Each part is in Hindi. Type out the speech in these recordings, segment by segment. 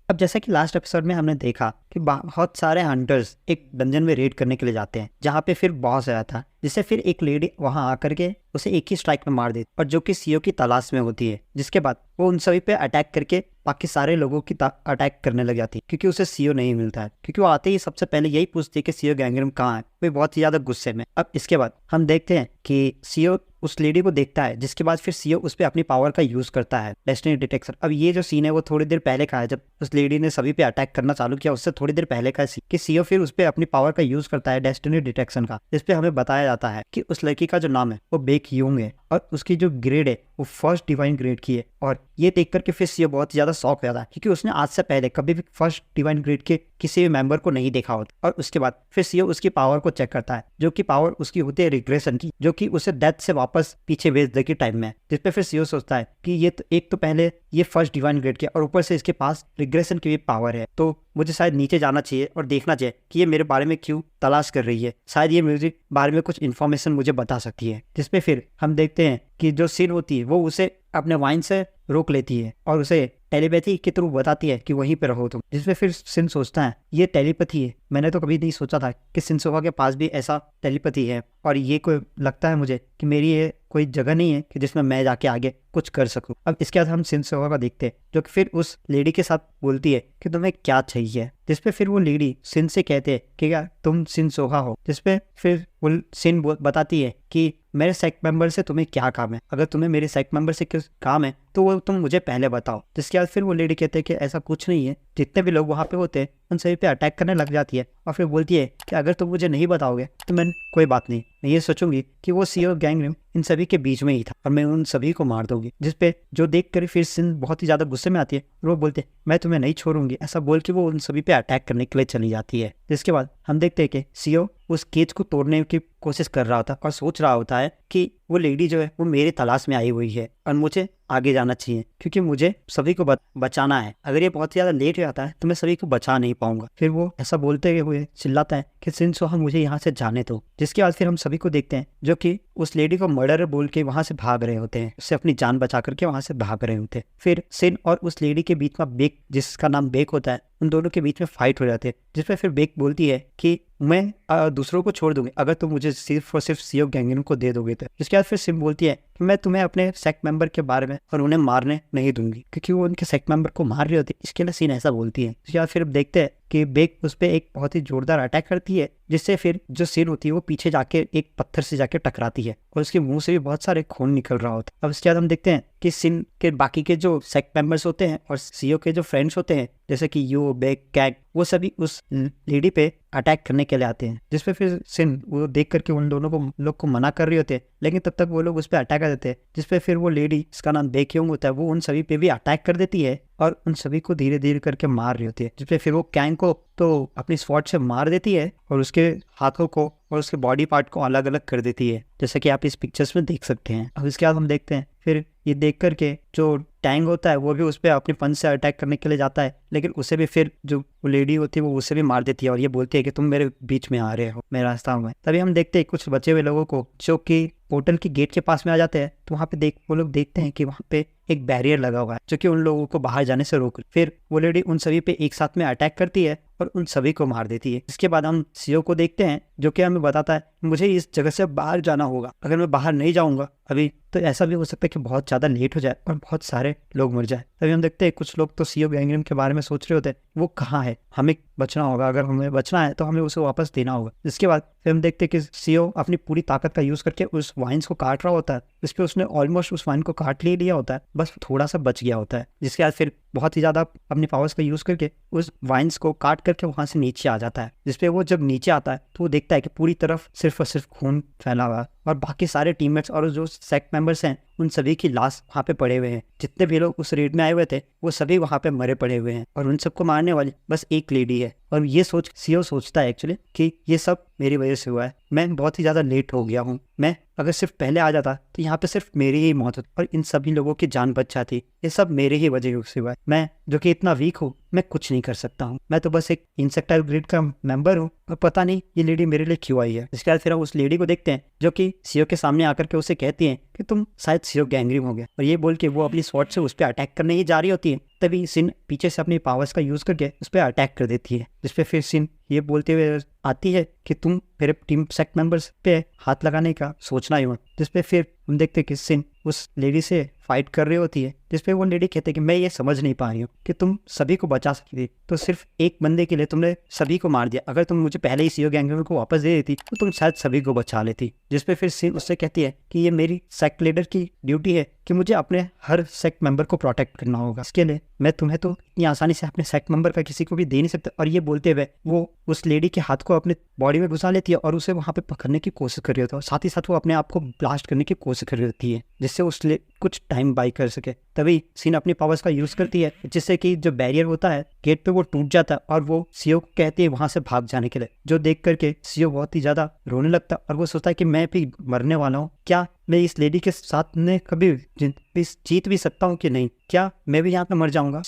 अब जैसा कि लास्ट एपिसोड में हमने देखा कि बहुत सारे हंटर्स एक डंजन में रेड करने के लिए जाते हैं, जहाँ पे फिर बॉस आया था, जिससे फिर एक लेडी वहां आकर के उसे एक ही स्ट्राइक में मार देती और जो कि सीओ की तलाश में होती है। जिसके बाद वो उन सभी पे अटैक करके बाकी सारे लोगों की अटैक करने लग जाती है, क्योंकि उसे सीओ नहीं मिलता है। क्योंकि वो आते ही सबसे पहले यही पूछती है कि सीओ गैंगरम कहाँ है। वो बहुत ही ज्यादा गुस्से में। अब इसके बाद हम देखते हैं कि सीओ उस लेडी को देखता है, जिसके बाद फिर सीओ उस पर अपनी पावर का यूज करता है, डेस्टिनी डिटेक्शन। अब ये जो सीन है वो थोड़ी देर पहले का है, जब उस लेडी ने सभी पे अटैक करना चालू किया, उससे थोड़ी देर पहले का है कि सीओ फिर उस पर अपनी पावर का यूज करता है, डेस्टिनी डिटेक्शन का। जिस पे हमें बताया जाता है कि उस लड़की का जो नाम है वो बेक यूंग है और उसकी जो ग्रेड है वो फर्स्ट डिवाइन ग्रेड की है। और ये देख करके फिर सीओ बहुत ज्यादा शॉक हो जाता है, क्योंकि उसने आज से पहले कभी भी फर्स्ट डिवाइन ग्रेड के किसी भी मेंबर को नहीं देखा होता। और उसके बाद फिर सीओ उसकी पावर को चेक करता है, जो कि पावर उसकी होती है रिग्रेशन की, जो कि उसे डेथ से वापस पीछे भेज दे के टाइम में। जिसपे फिर सीओ सोचता है कि ये तो एक तो पहले ये फर्स्ट डिवाइन ग्रेड के और ऊपर से इसके पास रिग्रेशन की भी पावर है, तो मुझे शायद नीचे जाना चाहिए और देखना चाहिए कि ये मेरे बारे में क्यों तलाश कर रही है। शायद ये मेरे बारे में कुछ इन्फॉर्मेशन मुझे बता सकती है। जिसपे फिर हम देखते हैं कि जो सीन होती है वो उसे अपने वाइन से रोक लेती है और उसे टेलीपैथी के थ्रू बताती है कि वहीं पे रहो तुम। जिसपे फिर सिन सोचता है ये टेलीपैथी है, मैंने तो कभी नहीं सोचा था कि सिनसोका के पास भी ऐसा टेलीपैथी है। और ये कोई लगता है मुझे कि मेरी ये कोई जगह नहीं है कि जिसमें मैं जाके आगे कुछ कर सकूं। अब इसके बाद हम सिनसोका का देखते हैं, जो कि फिर उस लेडी के साथ बोलती है कि तुम्हें क्या चाहिए। जिसपे फिर वो लेडी सिन से कहते हैं कि क्या तुम सिनसोका हो। जिसपे फिर वो सिन बताती है कि मेरे सेक्ट मेंबर से तुम्हें क्या काम है, अगर तुम्हें मेरे सेक्ट मेंबर से कुछ काम है तो वो तुम मुझे पहले बताओ। जिसके बाद फिर वो लेडी कहते हैं कि ऐसा कुछ नहीं है, जितने भी लोग वहाँ पे होते हैं उन सभी पे अटैक करने लग जाती है। और फिर बोलती है कि अगर तुम मुझे नहीं बताओगे तो मैं कोई बात नहीं, मैं ये सोचूंगी कि वो सीओ गैंगरेम इन सभी के बीच में ही था और मैं उन सभी को मार दूंगी। जिसपे जो देख कर फिर सिन बहुत ही ज्यादा गुस्से में आती है और वो बोलते हैं मैं तुम्हें नहीं छोड़ूंगी। ऐसा बोल के वो उन सभी पे अटैक करने के लिए चली जाती है। जिसके बाद हम देखते हैं कि सीओ उस केज को तोड़ने की कोशिश कर रहा होता और सोच रहा होता है कि वो लेडी जो है वो मेरी तलाश में आई हुई है और मुझे आगे जाना चाहिए, क्योंकि मुझे सभी को बचाना है। अगर ये बहुत ज्यादा लेट हो जाता है तो मैं सभी को बचा नहीं पाऊंगा। फिर वो ऐसा बोलते हुए चिल्लाता है कि सिनसोका मुझे यहाँ से जाने दो। जिसके बाद फिर हम सभी को देखते हैं जो कि उस लेडी को मर्डर बोल के वहां से भाग रहे होते हैं, उससे अपनी जान बचा करके वहां से भाग रहे होते हैं। फिर सिन और उस लेडी के बीच में बेक, जिसका नाम बेक होता है, उन दोनों के बीच में फाइट हो जाते हैं। जिसपे फिर बेक बोलती है कि मैं दूसरों को छोड़ दूंगी अगर तुम मुझे सिर्फ और सिर्फ सीओ गैंगरेम को दे दोगे तो। जिसके बाद फिर सिम बोलती है कि मैं तुम्हें अपने सेक्ट मेंबर के बारे में और उन्हें मारने नहीं दूंगी, क्योंकि वो उनके सेक्ट मेंबर को मार रही होती है। इसके लिए सीन ऐसा बोलती है। उसके बाद फिर देखते हैं कि बेक उस पर एक बहुत ही जोरदार अटैक करती है, जिससे फिर जो सिर होती है वो पीछे जाके एक पत्थर से जाके टकराती है और उसके मुंह से भी बहुत सारे खून निकल रहा होता है। अब इसके बाद हम देखते हैं कि सिन के बाकी के जो सेक्ट मेंबर्स होते हैं और सीओ के जो फ्रेंड्स होते हैं, जैसे कि यू, बेक, कैग, वो सभी उस लेडी पे अटैक करने के लिए आते हैं। जिसपे फिर सिन वो देख करके उन दोनों को लोग को मना कर रहे होते हैं, लेकिन तब तक वो लोग उस पर अटैक कर देते हैं। जिसपे फिर वो लेडी, जिसका नाम बेक्योंग होता है, वो उन सभी पे भी अटैक कर देती है और उन सभी को धीरे धीरे करके मार रही होती है। जिसपे फिर वो कैंग को तो अपनी स्वॉर्ड से मार देती है और उसके हाथों को और उसके बॉडी पार्ट को अलग अलग कर देती है, जैसे कि आप इस पिक्चर्स में देख सकते हैं। अब इसके बाद हम देखते हैं फिर ये देख करके जो टैंग होता है वो भी उस पर अपने पंच से अटैक करने के लिए जाता है, लेकिन उसे भी फिर जो वो लेडी होती है वो उसे भी मार देती है और ये बोलती है कि तुम मेरे बीच में आ रहे हो, मेरा रास्ता में। तभी हम देखते हैं कुछ बचे हुए लोगों को जो कि पोर्टल की गेट के पास में आ जाते हैं। तो वहाँ पे वो लोग देखते हैं कि वहाँ पे एक बैरियर लगा हुआ है जो कि उन लोगों को बाहर जाने से रोक। फिर वो लेडी उन सभी पे एक साथ में अटैक करती है और उन सभी को मार देती है। इसके बाद हम सीओ को देखते हैं जो कि हमें बताता है मुझे इस जगह से बाहर जाना होगा, अगर मैं बाहर नहीं जाऊंगा अभी तो ऐसा भी हो सकता है कि बहुत ज्यादा लेट हो जाए और बहुत सारे लोग मर जाए। तभी हम देखते हैं कुछ लोग तो सीओ गैंगरेम के बारे में सोच रहे होते हैं, वो कहाँ है, हमें बचना होगा, अगर हमें बचना है तो हमें उसे वापस देना होगा। इसके बाद फिर हम देखते हैं कि सीओ अपनी पूरी ताकत का यूज करके उस वाइन्स को काट रहा होता है। इस पे उसने ऑलमोस्ट उस वाइन को काट लिया होता है, बस थोड़ा सा बच गया होता है। जिसके बाद फिर बहुत ही ज्यादा अपनी पावर्स का यूज करके उस वाइन्स को काट करके वहां से नीचे आ जाता है। जिसपे वो जब नीचे आता है तो वो देखता है कि पूरी तरफ सिर्फ और सिर्फ खून फैला हुआ है और बाकी सारे टीममेट्स और जो सेक्ट मेंबर्स हैं उन सभी की लाश वहाँ पे पड़े हुए हैं। जितने भी लोग उस रेड में आए हुए थे वो सभी वहाँ पे मरे पड़े हुए हैं और उन सबको मारने वाली बस एक लेडी है। और ये सोच सीओ सोचता है एक्चुअली कि ये सब मेरी वजह से हुआ है, मैं बहुत ही ज्यादा लेट हो गया हूँ, मैं अगर सिर्फ पहले आ जाता तो यहाँ पे सिर्फ मेरी ही मौत होती और इन सभी लोगों की जान बच जाती, ये सब मेरे ही वजह से हुआ है। मैं जो कि इतना वीक हूँ मैं कुछ नहीं कर सकता हूँ, मैं तो बस एक इंसेक्टाइल ग्रिड का मेंबर हूँ और पता नहीं ये लेडी मेरे लिए क्यों आई है। इसके बाद फिर हम उस लेडी को देखते हैं जो कि सीओ के सामने आकर के उसे कहती है कि तुम शायद सीओ गैंग्रीन हो गया, और ये बोल के वो अपनी स्वॉर्ड से उस पर अटैक करने ही जा रही होती है। तभी सिन पीछे से अपनी पावर्स का यूज करके उस पर अटैक कर देती है, जिसपे फिर सिन ये बोलते हुए आती है कि तुम मेरे टीम सेक्ट मेंबर्स पे हाथ लगाने का सोचना ही मत। जिसपे फिर हम देखते हैं कि सिन उस लेडी से फाइट कर रही होती है, जिसपे वो लेडी कहते हैं कि मैं ये समझ नहीं पा रही हूँ कि तुम सभी को बचा सकती थी, तो सिर्फ एक बंदे के लिए तुमने सभी को मार दिया। अगर तुम मुझे पहले ही सीओ गैंग्रीन को वापस दे देती तो तुम शायद सभी को बचा लेती। जिसपे फिर सिन उससे कहती है कि ये मेरी सेक्ट लीडर की ड्यूटी है कि मुझे अपने हर सेक्ट मेंबर को प्रोटेक्ट करना होगा, इसके लिए मैं तुम्हें तो इतनी आसानी से अपने सेक्ट मेंबर का किसी को भी दे नहीं सकता। और ये बोलते हुए वो उस लेडी के हाथ को अपने बॉडी में घुसा लेती है और उसे वहां पे पकड़ने की कोशिश कर रही होती है, और साथ ही साथ वो अपने आप को ब्लास्ट करने की कोशिश कर रही होती है जिससे उससे कुछ टाइम बाई कर सके। तभी सीन अपनी पावर्स का यूज करती है जिससे कि जो बैरियर होता है गेट पे वो टूट जाता है और वो सीओ को कहती है वहां से भाग जाने के लिए, जो देख करके सीओ बहुत ही ज्यादा रोने लगता है और वो सोचता है कि मैं भी मरने वाला हूँ, क्या मैं इस लेडी के साथ में कभी जीत भी सकता हूँ कि नहीं, क्या मैं भी यहाँ पे मर जाऊंगा,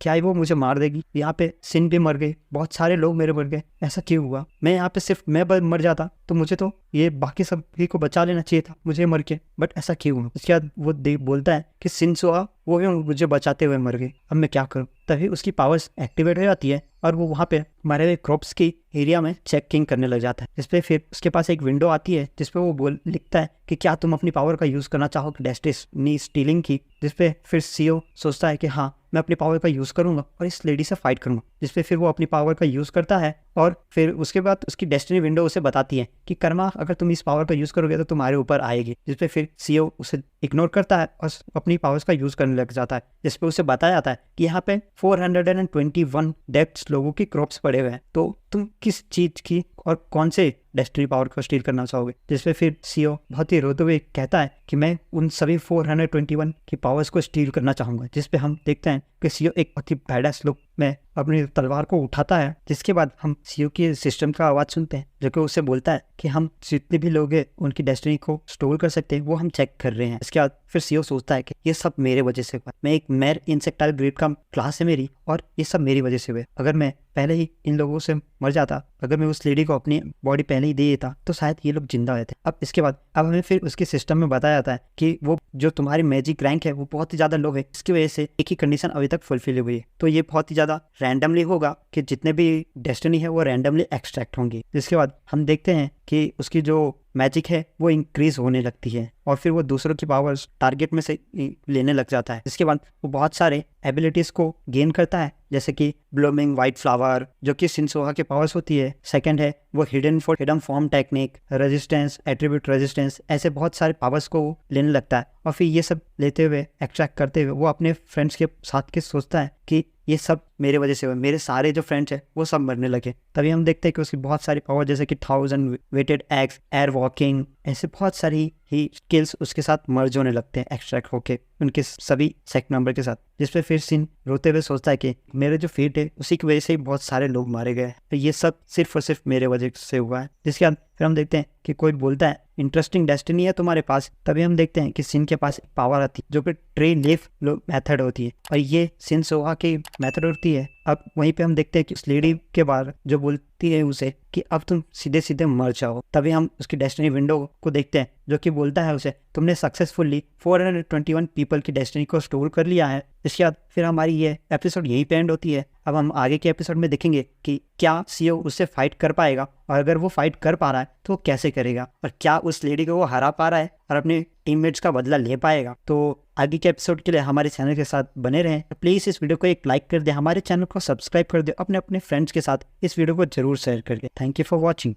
क्या वो मुझे मार देगी। यहाँ पे सिन भी मर गई, बहुत सारे लोग मेरे मर गए, ऐसा क्यों हुआ, मैं यहाँ पे सिर्फ मैं मर जाता तो मुझे तो ये बाकी सभी को बचा लेना चाहिए था, मुझे मर के, बट ऐसा क्यों हुआ। उसके बाद वो बोलता है कि सिनसोआ वो भी मुझे बचाते हुए मर गई, अब मैं क्या करूँ। तभी उसकी पावर्स एक्टिवेट हो जाती है और वो वहाँ पे मरे हुए क्रॉप्स की एरिया में चेकिंग करने लग जाता है। जिसपे फिर उसके पास एक विंडो आती है जिसपे वो लिखता है कि क्या तुम अपनी पावर का यूज करना चाहो डेस्टिनी स्टीलिंग की। जिसपे फिर सीओ सोचता है कि हाँ मैं अपनी पावर का यूज करूंगा और इस लेडी से फाइट करूंगा। जिसपे फिर वो अपनी पावर का यूज करता है और फिर उसके बाद उसकी डेस्टिनी विंडो उसे बताती है कि कर्मा अगर तुम इस पावर का यूज करोगे तो तुम्हारे ऊपर आएगी। जिसपे फिर सीओ उसे इग्नोर करता है और अपनी पावर्स का यूज करने लग जाता है। जिसपे उसे बताया जाता है कि यहाँ पे 421 डेथ्स लोगों की क्रॉप्स पड़े हुए हैं, तो तुम किस चीज की और कौन से डेस्टिनी पावर को स्टील करना चाहोगे। जिसपे फिर सीओ बहुत ही रोते हुए कहता है कि मैं उन सभी 421 की पावर्स को स्टील करना चाहूंगा। जिसपे हम देखते हैं कि सीओ एक बहुत ही बैडास लुक में अपनी तलवार को उठाता है। जिसके बाद हम सीओ के सिस्टम का आवाज सुनते हैं जो कि उसे बोलता है कि हम जितने भी लोग हैं उनकी डेस्टिनी को स्टोर कर सकते हैं, वो हम चेक कर रहे हैं। इसके बाद फिर सीओ सोचता है कि ये सब मेरे वजह से हुआ, मैं एक मैर इंसेक्टाइल ग्रेड का क्लास है मेरी और ये सब मेरी वजह से हुए। अगर मैं पहले ही इन लोगों से मर जाता, अगर मैं उस लेडी को अपनी बॉडी पहले ही दे देता तो शायद ये लोग जिंदा रहते। अब इसके बाद अब हमें फिर उसके सिस्टम में बताया जाता है कि वो जो तुम्हारी मैजिक रैंक है वो बहुत ही ज्यादा लो है, इसकी वजह से एक ही कंडीशन अभी तक फुलफिल हुई है, तो ये बहुत ही ज्यादा रैंडमली होगा कि जितने भी डेस्टिनी है वो रैंडमली एक्सट्रैक्ट होंगी। जिसके बाद हम देखते हैं कि उसकी जो मैजिक है वो इंक्रीज होने लगती है और फिर वो दूसरों की पावर्स टारगेट में से लेने लग जाता है। इसके बाद वो बहुत सारे एबिलिटीज को गेन करता है, जैसे कि ब्लूमिंग वाइट फ्लावर जो कि सिनसोहा की पावर्स होती है। सेकंड है वो hidden form technique, resistance, attribute resistance, ऐसे बहुत सारे पावर्स को लेने लगता है। और फिर ये सब लेते हुए एक्सट्रैक्ट करते हुए वो अपने फ्रेंड्स के साथ के सोचता है कि ये सब मेरे वजह से हुआ, मेरे सारे जो फ्रेंड्स हैं वो सब मरने लगे। तभी हम देखते हैं कि उसकी बहुत सारी पावर जैसे कि 1000 वेटेड एग्स, एयर वॉकिंग, ऐसे बहुत सारी ही स्किल्स उसके साथ मर्ज होने लगते हैं एक्सट्रैक्ट होके उनके सभी सेक्ट मेंबर के साथ। जिसपे फिर सिन रोते हुए सोचता है कि मेरे जो फेट है उसी की वजह से ही बहुत सारे लोग मारे गए, तो ये सब सिर्फ और सिर्फ मेरे वजह से हुआ है। जिसके बाद फिर हम देखते हैं कि कोई बोलता है इंटरेस्टिंग डेस्टिनी है तुम्हारे पास। तभी हम देखते हैं कि सिन के पास एक पावर आती है जो कि ट्री लीफ मेथड होती है और ये सिनसोहा की मेथड होती है। अब वहीं पे हम देखते हैं कि उस लेडी के बारे जो बोलती है उसे कि अब तुम सीधे सीधे मर जाओ। तभी हम उसकी डेस्टिनी विंडो को देखते हैं जो कि बोलता है उसे तुमने सक्सेसफुली 421 पीपल की डेस्टिनी को स्टोर कर लिया है। इसके बाद फिर हमारी ये एपिसोड यहीं पे एंड होती है। अब हम आगे के एपिसोड में देखेंगे कि क्या सीओ उससे फाइट कर पाएगा और अगर वो फाइट कर पा रहा है तो कैसे करेगा और क्या उस लेडी को वो हरा पा रहा है और अपने टीममेट्स का बदला ले पाएगा। तो आगे के एपिसोड के लिए हमारे चैनल के साथ बने रहें। प्लीज़ इस वीडियो को एक लाइक कर दे, हमारे चैनल को सब्सक्राइब कर दे, अपने फ्रेंड्स के साथ इस वीडियो को जरूर शेयर करके। Thank you for watching.